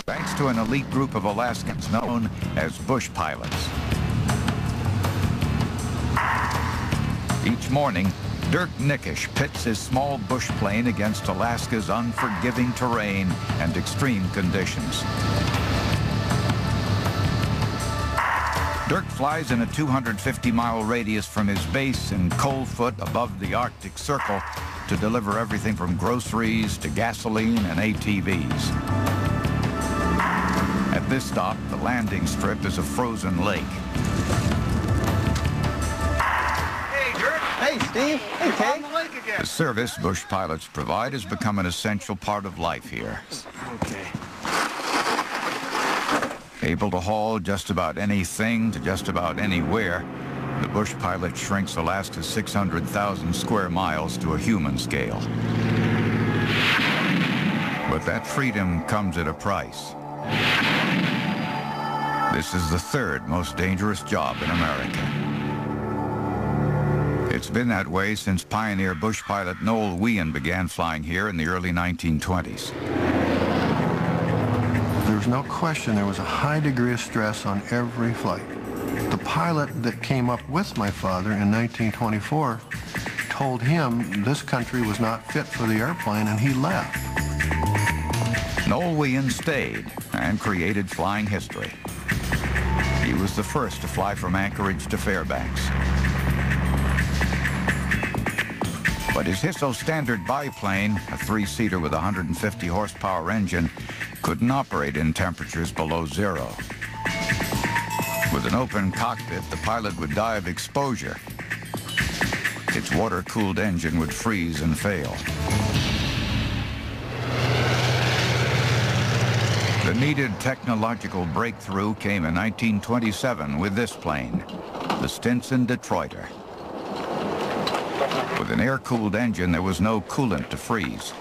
thanks to an elite group of Alaskans known as bush-pilots. Each morning, Dirk Nickish pits his small bush plane against Alaska's unforgiving terrain and extreme conditions. Dirk flies in a 250-mile radius from his base in Coldfoot above the Arctic Circle to deliver everything from groceries to gasoline and ATVs. At this stop, the landing strip is a frozen lake. Hey, Dirk. Hey, Steve. Hey, Kay. On the lake again. The service bush pilots provide has become an essential part of life here. Okay. Able to haul just about anything to just about anywhere, the bush pilot shrinks Alaska's 600,000 square miles to a human scale. But that freedom comes at a price. This is the third most dangerous job in America. It's been that way since pioneer bush pilot Noel Wien began flying here in the early 1920s. There was no question there was a high degree of stress on every flight. The pilot that came up with my father in 1924 told him this country was not fit for the airplane, and he left. Noel Wien stayed and created flying history. He was the first to fly from Anchorage to Fairbanks. But his Hisso Standard biplane, a three-seater with a 150 horsepower engine, couldn't operate in temperatures below zero. With an open cockpit, the pilot would die of exposure. Its water-cooled engine would freeze and fail. The needed technological breakthrough came in 1927 with this plane, the Stinson Detroiter. With an air-cooled engine, there was no coolant to freeze.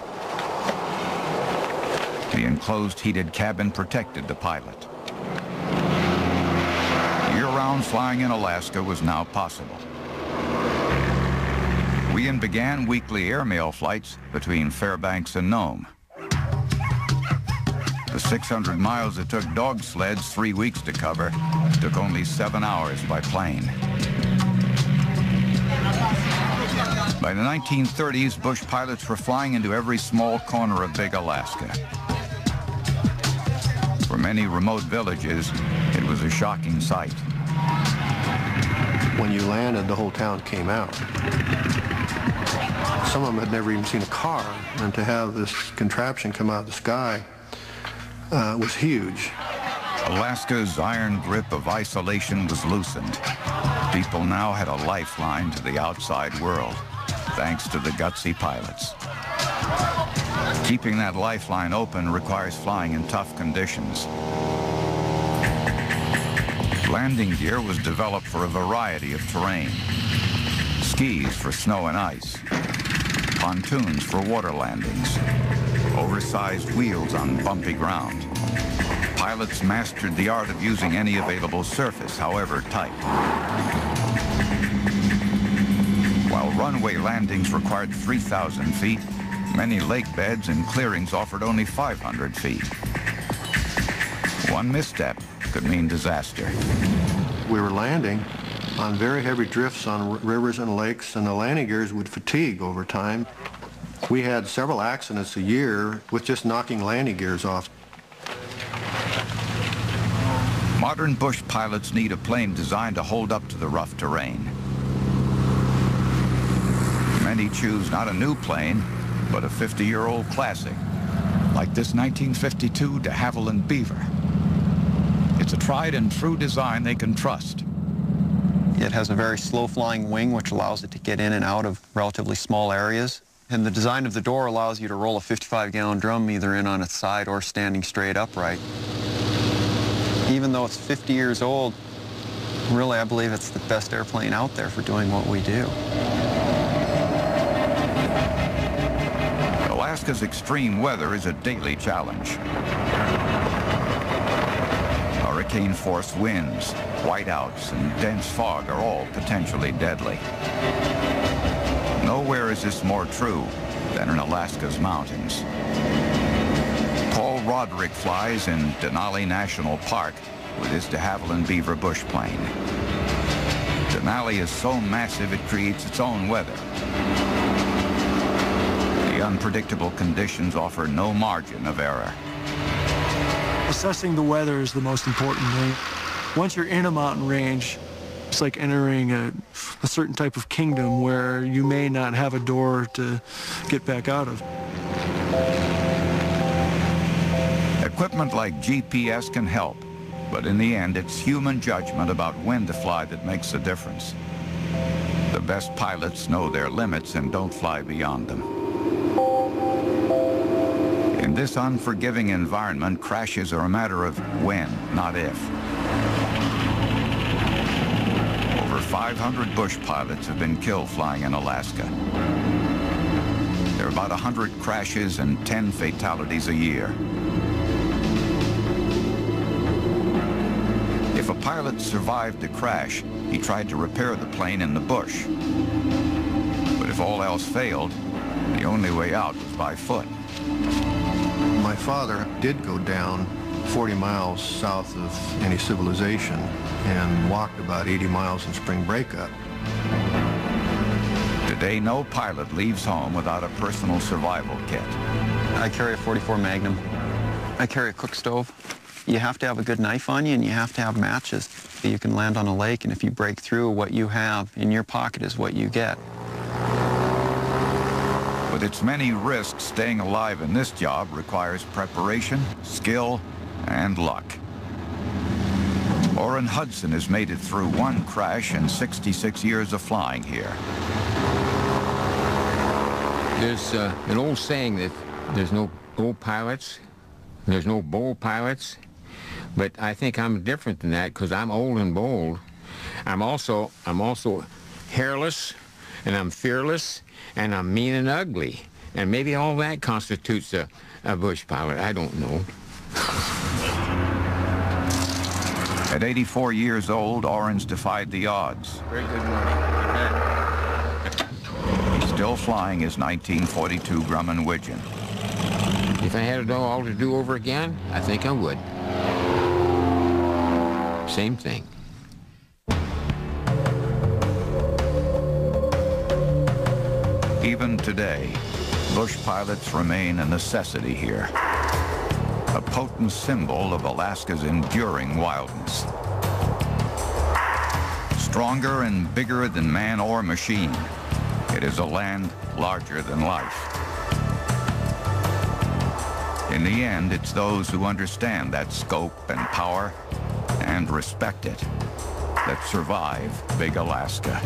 The enclosed heated cabin protected the pilot. Year-round flying in Alaska was now possible. Wien began weekly airmail flights between Fairbanks and Nome. The 600 miles it took dog sleds 3 weeks to cover took only 7 hours by plane. By the 1930s, bush pilots were flying into every small corner of big Alaska. For many remote villages, it was a shocking sight. When you landed, the whole town came out. Some of them had never even seen a car, and to have this contraption come out of the sky was huge. Alaska's iron grip of isolation was loosened. People now had a lifeline to the outside world, thanks to the gutsy pilots. Keeping that lifeline open requires flying in tough conditions. Landing gear was developed for a variety of terrain. Skis for snow and ice, pontoons for water landings, oversized wheels on bumpy ground. Pilots mastered the art of using any available surface, however tight. While runway landings required 3,000 feet, many lake beds and clearings offered only 500 feet. One misstep could mean disaster. We were landing on very heavy drifts on rivers and lakes, and the landing gears would fatigue over time. We had several accidents a year with just knocking landing gears off. Modern bush pilots need a plane designed to hold up to the rough terrain. Many choose not a new plane, but a 50-year-old classic, like this 1952 de Havilland Beaver. It's a tried and true design they can trust. It has a very slow-flying wing, which allows it to get in and out of relatively small areas. And the design of the door allows you to roll a 55-gallon drum either in on its side or standing straight upright. Even though it's 50 years old, really I believe it's the best airplane out there for doing what we do. Alaska's extreme weather is a daily challenge. Hurricane-force winds, whiteouts, and dense fog are all potentially deadly. Nowhere is this more true than in Alaska's mountains. Tall Roderick flies in Denali National Park with his de Havilland Beaver bush plane. Denali is so massive it creates its own weather. The unpredictable conditions offer no margin of error. Assessing the weather is the most important thing. Once you're in a mountain range, it's like entering a certain type of kingdom where you may not have a door to get back out of. Equipment like GPS can help, but in the end, it's human judgment about when to fly that makes the difference. The best pilots know their limits and don't fly beyond them. In this unforgiving environment, crashes are a matter of when, not if. Over 500 bush pilots have been killed flying in Alaska. There are about 100 crashes and 10 fatalities a year. If a pilot survived the crash, he tried to repair the plane in the bush. But if all else failed, the only way out was by foot. My father did go down 40 miles south of any civilization and walked about 80 miles in spring breakup. Today, no pilot leaves home without a personal survival kit. I carry a .44 Magnum. I carry a cook stove. You have to have a good knife on you, and you have to have matches. You can land on a lake, and if you break through, what you have in your pocket is what you get. With its many risks, staying alive in this job requires preparation, skill, and luck. Orrin Hudson has made it through one crash in 66 years of flying here. There's an old saying that there's no old pilots, there's no bold pilots, but I think I'm different than that because I'm old and bold. I'm also hairless, and I'm fearless, and I'm mean and ugly. And maybe all that constitutes a bush pilot. I don't know. At 84 years old, Orrin's defied the odds. Very good morning. He's still flying his 1942 Grumman Widgeon. If I had it all to do over again, I think I would. Same thing. Even today, bush pilots remain a necessity here, a potent symbol of Alaska's enduring wildness. Stronger and bigger than man or machine, it is a land larger than life. In the end, it's those who understand that scope and power and respect it that survive Big Alaska.